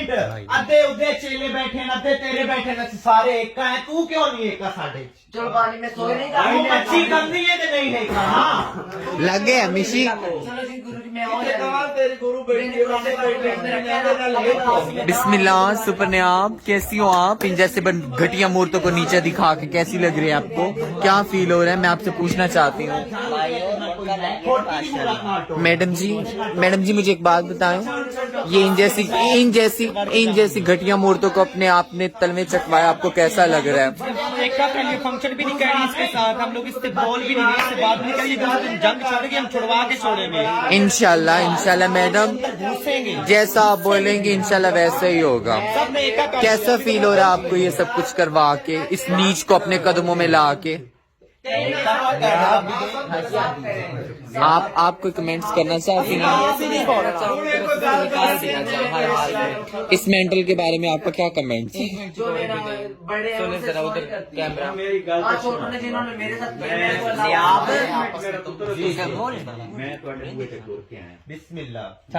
minute अद्धे उद्धे चेले बैठे न अद्धे तेरे बैठे न सारे एक है तू क्यों नहीं एक साढ़े चलो पानी में सोए नहीं तू मच्छी करनी है तो नहीं है हाँ लग गया मिशी चलो जी गुरु जी मैं और तेरे गुरु बिस्मिल्लाह सुपरन्याब कैसी हो आप इन जैसे घटिया मूर्तों को नीचे दिखा के कैसी लग रही है आपको क्या फील हो रहा है मैं आपसे पूछना चाहती हूँ मैडम जी मुझे एक बात बताएं ये इन जैसी घटिया मूर्तों को अपने आप ने तल में चकवाया आपको कैसा लग रहा है एका के लिए फंक्शन भी नहीं करेंगे इसके साथ हम लोग इससे बोल भी नहीं इससे बात नहीं करेंगे जंग छोड़ेंगे हम छुड़वा के छोड़ेंगे इंशाल्लाह मैडम जैसा आप बोलेंगे इंशाल्लाह वैसा ही होगा सबने एका कैसा फील हो रहा है आपको ये सब कुछ करवा के इस नीच को अपने कदमों में ला के आप कोई कमेंट्स करना चाहती हैं इस मेंटल के बारे में आपका क्या कमेंट्स है जो मेरा बड़े कैमरा छोटों ने जिन्होंने मेरे साथ बिस्मिल्लाह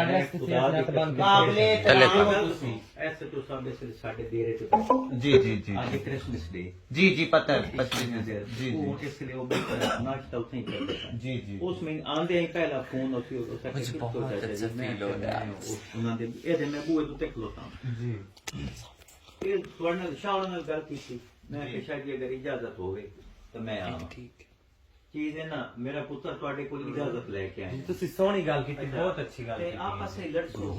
ऐसे तो सब साढ़े देर जी जी जी आज क्रिसमस डे जी पता है जी इसलिए वो नाश्ता उसे ही करते हैं जी जी उसमें आंदे ही पहला फोन उसी ਉਹਨਾਂ ਦੇ ਇਹਦੇ ਮੈਂ ਬੂਏ ਤੋਂ ਤੱਕ ਲੋਤਾ जी ਇਹ ਤੁਹਾਡੇ ਨਾਲ ਸ਼ਾਉਣ ਨਾਲ ਗੱਲ ਕੀਤੀ ਮੈਂ ਕਿ ਸ਼ਾਇਦ ਅਗਰ ਇਜਾਜ਼ਤ ਹੋਵੇ ਤਾਂ ਮੈਂ ਆਵਾਂ ਚੀਜ਼ ਹੈ ਨਾ ਮੇਰਾ ਪੁੱਤਰ ਤੁਹਾਡੇ ਕੋਲ ਇਜਾਜ਼ਤ ਲੈ ਕੇ ਆਇਆ ਤੁਸੀਂ ਸੋਹਣੀ ਗੱਲ ਕੀਤੀ ਬਹੁਤ ਅੱਛੀ ਗੱਲ ਤੇ ਕੀਤੀ ਆਪਸ ਵਿੱਚ ਲੜਕੋ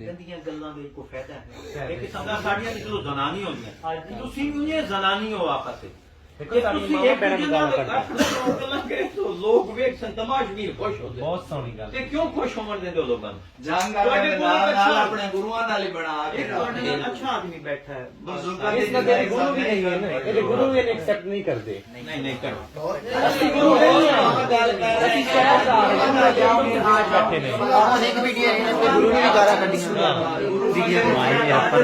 ਗੰਦੀਆਂ ਗੱਲਾਂ ਦੇ ਕੋਈ ਫਾਇਦਾ ਹੈ ਇਹ ਕਿਸਮ ਦਾ ਸਾਡੀਆਂ ਤੇ ਚਲੋ ਜ਼ਨਾਨੀ ਹੁੰਦੀਆਂ ਤੁਸੀਂ ਵੀ ਇਹ ਜ਼ਨਾਨੀ ਹੋ ਆਪਸ ਵਿੱਚ ਤੁਸੀਂ ਇੱਕ ਦੂਜੇ ਨਾਲ ਗੱਲਾਂ ਕਰੇ ਤਾਂ ਲੋਕ ਵੇਖ ਤਮਾਸ਼ਬੀਨ ਖੁਸ਼ ਹੁੰਦੇ ਬਹੁਤ ਸੋਹਣੀ ਗੱਲ ਤੇ ਕਿਉਂ ਖੁਸ਼ ਹੋਣ ਦਿੰਦੇ ਹੋ ਲੋਕਾਂ ਨੂੰ ਜੰਗ ਵਾਲੇ ਨਾਲ ਆਪਣੇ ਗੁਰੂਆਂ ਨਾਲ ਹੀ ਬਣਾ ਕੇ अच्छा आदमी बैठा है बुजुर्गों की इसका तेरे गुरु भी नहीं है ना तेरे गुरु भी एक्सेप्ट नहीं करते नहीं करो गुरु नहीं है एक वीडियो है गुरु ने भी गारा कटी गुरु जी ये हमारे यहाँ पर